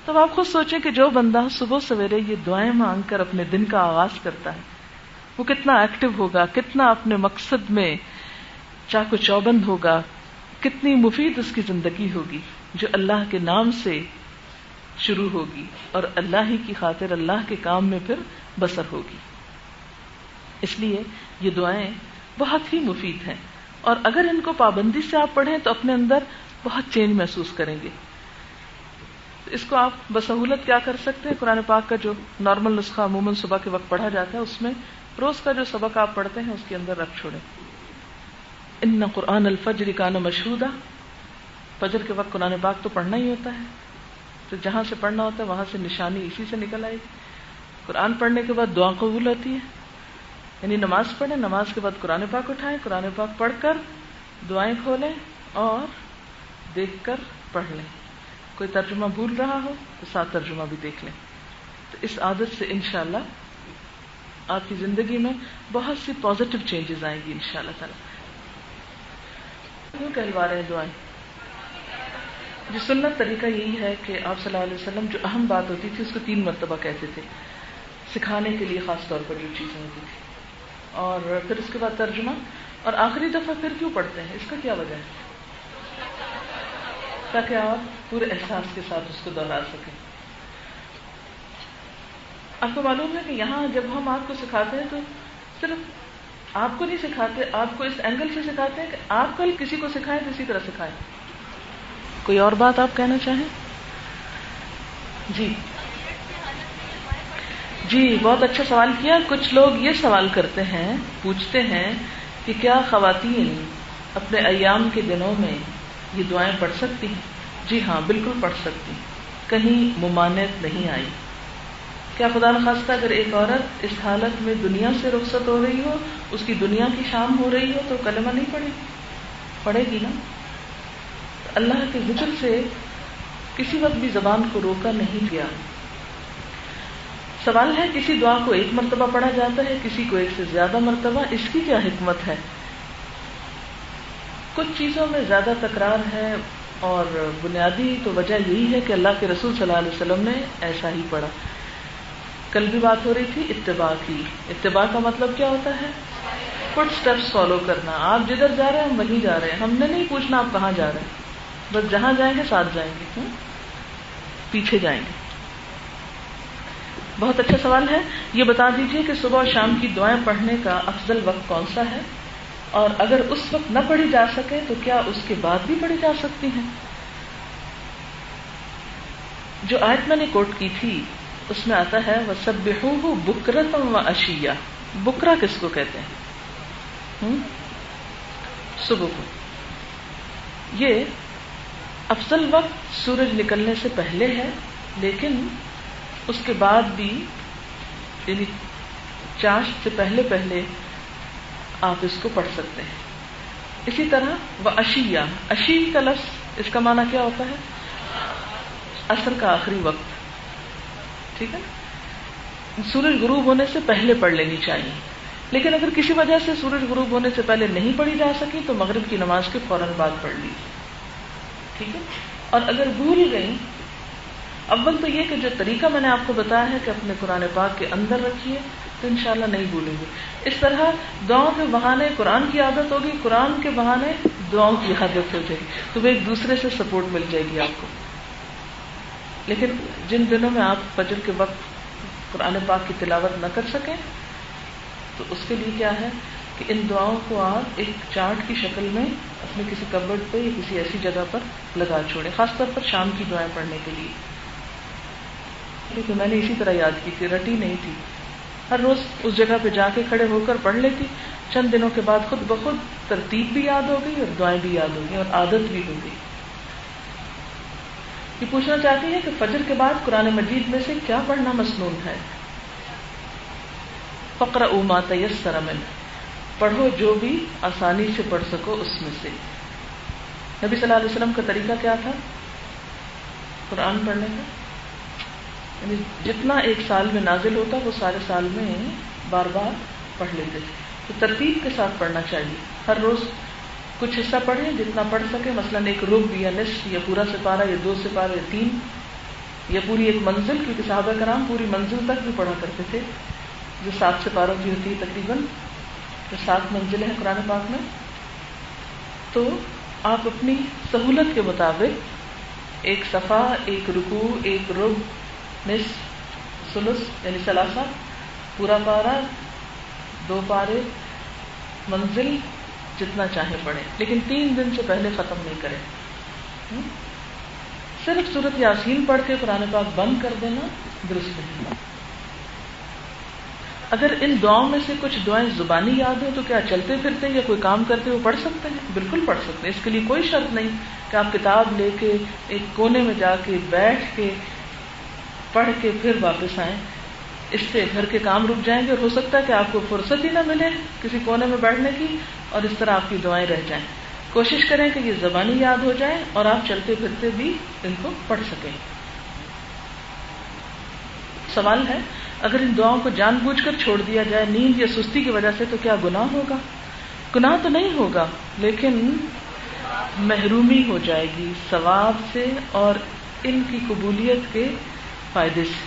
تب آپ خود سوچیں کہ جو بندہ صبح سویرے یہ دعائیں مانگ کر اپنے دن کا آغاز کرتا ہے وہ کتنا ایکٹیو ہوگا، کتنا اپنے مقصد میں چاق و چوبند ہوگا، کتنی مفید اس کی زندگی ہوگی جو اللہ کے نام سے شروع ہوگی اور اللہ ہی کی خاطر اللہ کے کام میں پھر بسر ہوگی. اس لیے یہ دعائیں بہت ہی مفید ہیں، اور اگر ان کو پابندی سے آپ پڑھیں تو اپنے اندر بہت چینج محسوس کریں گے. اس کو آپ بسہولت کیا کر سکتے ہیں، قرآن پاک کا جو نارمل نسخہ عموماً صبح کے وقت پڑھا جاتا ہے اس میں روز کا جو سبق آپ پڑھتے ہیں اس کے اندر رکھ چھوڑیں. ان قرآن الفجر کان مشہودا، فجر کے وقت قرآن پاک تو پڑھنا ہی ہوتا ہے، تو جہاں سے پڑھنا ہوتا ہے وہاں سے نشانی اسی سے نکل آئے گی. قرآن پڑھنے کے بعد دعا قبول ہوتی ہے، یعنی نماز پڑھیں، نماز کے بعد قرآن پاک اٹھائیں، قرآن پاک پڑھ کر دعائیں کھولیں اور دیکھ کر پڑھ لیں. کوئی ترجمہ بھول رہا ہو تو ساتھ ترجمہ بھی دیکھ لیں. تو اس عادت سے انشاءاللہ آپ کی زندگی میں بہت سی پازیٹیو چینجز آئیں گی انشاءاللہ تعالی. کیوں کہلوا رہے ہیں دعائیں؟ جو سنت طریقہ یہی ہے کہ آپ صلی اللہ علیہ وسلم جو اہم بات ہوتی تھی اس کو 3 مرتبہ کہتے تھے، سکھانے کے لیے خاص طور پر جو چیزیں ہوتی تھی، اور پھر اس کے بعد ترجمہ، اور آخری دفعہ پھر کیوں پڑھتے ہیں، اس کا کیا وجہ ہے؟ تاکہ آپ پورے احساس کے ساتھ اس کو دہرا سکیں. آپ کو معلوم ہے کہ یہاں جب ہم آپ کو سکھاتے ہیں تو صرف آپ کو نہیں سکھاتے، آپ کو اس اینگل سے سکھاتے ہیں کہ آپ کل کسی کو سکھائیں تو اسی طرح سکھائیں. کوئی اور بات آپ کہنا چاہیں؟ جی جی، بہت اچھا سوال کیا. کچھ لوگ یہ سوال کرتے ہیں، پوچھتے ہیں کہ کیا خواتین اپنے ایام کے دنوں میں یہ دعائیں پڑھ سکتی ہیں؟ جی ہاں، بالکل پڑھ سکتی ہیں، کہیں ممانعت نہیں آئی. کیا خدا نخواستہ اگر ایک عورت اس حالت میں دنیا سے رخصت ہو رہی ہو، اس کی دنیا کی شام ہو رہی ہو تو کلمہ نہیں پڑھے گی؟ پڑھے گی نا. اللہ کے ذکر سے کسی وقت بھی زبان کو روکا نہیں گیا. سوال ہے کسی دعا کو 1 مرتبہ پڑھا جاتا ہے، کسی کو 1 سے زیادہ مرتبہ، اس کی کیا حکمت ہے؟ کچھ چیزوں میں زیادہ تکرار ہے، اور بنیادی تو وجہ یہی ہے کہ اللہ کے رسول صلی اللہ علیہ وسلم نے ایسا ہی پڑھا. کل بھی بات ہو رہی تھی اتباع کی. اتباع کا مطلب کیا ہوتا ہے؟ فٹ سٹیپس فالو کرنا. آپ جدھر جا رہے ہیں ہم وہیں جا رہے ہیں، ہم نے نہیں پوچھنا آپ کہاں جا رہے ہیں، بس جہاں جائیں گے ساتھ جائیں گے، پیچھے جائیں گے. بہت اچھا سوال ہے. یہ بتا دیجئے کہ صبح اور شام کی دعائیں پڑھنے کا افضل وقت کون سا ہے، اور اگر اس وقت نہ پڑھی جا سکے تو کیا اس کے بعد بھی پڑھی جا سکتی ہیں؟ جو آیت میں نے کوٹ کی تھی اس میں آتا ہے وَسَبِّحُوهُ بُكْرَةً وَعَشِيًّا. بکرا کس کو کہتے ہیں؟ صبح کو. یہ افضل وقت سورج نکلنے سے پہلے ہے، لیکن اس کے بعد بھی، یعنی چاشت سے پہلے پہلے آپ اس کو پڑھ سکتے ہیں. اسی طرح وَعَشِيًّا، عشی کا لفظ اس کا معنی کیا ہوتا ہے؟ عصر کا آخری وقت. ٹھیک ہے، سورج غروب ہونے سے پہلے پڑھ لینی چاہیے. لیکن اگر کسی وجہ سے سورج غروب ہونے سے پہلے نہیں پڑھی جا سکی تو مغرب کی نماز کے فوراً بعد پڑھ لیجیے. ٹھیک ہے. اور اگر بھول گئی، اول تو یہ کہ جو طریقہ میں نے آپ کو بتایا ہے کہ اپنے قرآن پاک کے اندر رکھیے تو انشاءاللہ نہیں بھولیں گے. اس طرح دعاؤں کے بہانے قرآن کی عادت ہوگی، قرآن کے بہانے دعاؤں کی عادت ہو جائے گی، تو وہ ایک دوسرے سے سپورٹ مل جائے گی آپ کو. لیکن جن دنوں میں آپ فجر کے وقت قرآن پاک کی تلاوت نہ کر سکیں تو اس کے لیے کیا ہے کہ ان دعاؤں کو آپ ایک چارٹ کی شکل میں اپنے کسی کبرڈ پہ یا کسی ایسی جگہ پر لگا چھوڑیں، خاص طور پر شام کی دعائیں پڑھنے کے لیے. کیونکہ میں نے اسی طرح یاد کی تھی، رٹی نہیں تھی، ہر روز اس جگہ پہ جا کے کھڑے ہو کر پڑھ لیتی. چند دنوں کے بعد خود بخود ترتیب بھی یاد ہو گئی اور دعائیں بھی یاد ہو گئی اور عادت بھی ہو گئی. یہ پوچھنا چاہتی ہے کہ فجر کے بعد قرآن مجید میں سے کیا پڑھنا مسنون ہے؟ فَاقْرَؤُوا مَا تَيَسَّرَ مِنْهُ، پڑھو جو بھی آسانی سے پڑھ سکو اس میں سے. نبی صلی اللہ علیہ وسلم کا طریقہ کیا تھا قرآن پڑھنے کا؟ یعنی جتنا ایک سال میں نازل ہوتا وہ سارے سال میں بار بار پڑھ لیتے تھے. تو ترتیب کے ساتھ پڑھنا چاہیے. ہر روز کچھ حصہ پڑھیں جتنا پڑھ سکے، مثلا ایک ربع یا نصف یا پورا سپارہ یا 2 سپارے یا 3. یا پوری ایک منزل، کیونکہ صحابہ کرام پوری منزل تک بھی پڑھا کرتے تھے، جو 7 سپاروں کی ہوتی ہے تقریباً، جو 7 منزلیں ہیں قرآن پاک میں. تو آپ اپنی سہولت کے مطابق ایک صفحہ، ایک رکوع، ایک ربع، نصف، ثلث یعنی ثلاثہ، پورا پارہ، 2 پارے، منزل، جتنا چاہے پڑھیں، لیکن 3 دن سے پہلے ختم نہیں کریں. صرف سورۃ یاسین پڑھ کے قرآن پاک بند کر دینا درست نہیں. اگر ان دعاؤں میں سے کچھ دعائیں زبانی یاد ہوں تو کیا چلتے پھرتے یا کوئی کام کرتے ہوئے پڑھ سکتے ہیں؟ بالکل پڑھ سکتے ہیں. اس کے لیے کوئی شرط نہیں کہ آپ کتاب لے کے ایک کونے میں جا کے بیٹھ کے پڑھ کے پھر واپس آئیں. اس سے گھر کے کام رک جائیں گے اور ہو سکتا ہے کہ آپ کو فرصت ہی نہ ملے کسی کونے میں بیٹھنے کی، اور اس طرح آپ کی دعائیں رہ جائیں. کوشش کریں کہ یہ زبانی یاد ہو جائے اور آپ چلتے پھرتے بھی ان کو پڑھ سکیں. سوال ہے، اگر ان دعاؤں کو جان بوجھ کر چھوڑ دیا جائے نیند یا سستی کی وجہ سے تو کیا گناہ ہوگا؟ گناہ تو نہیں ہوگا، لیکن محرومی ہو جائے گی ثواب سے اور ان کی قبولیت کے فائدے سے.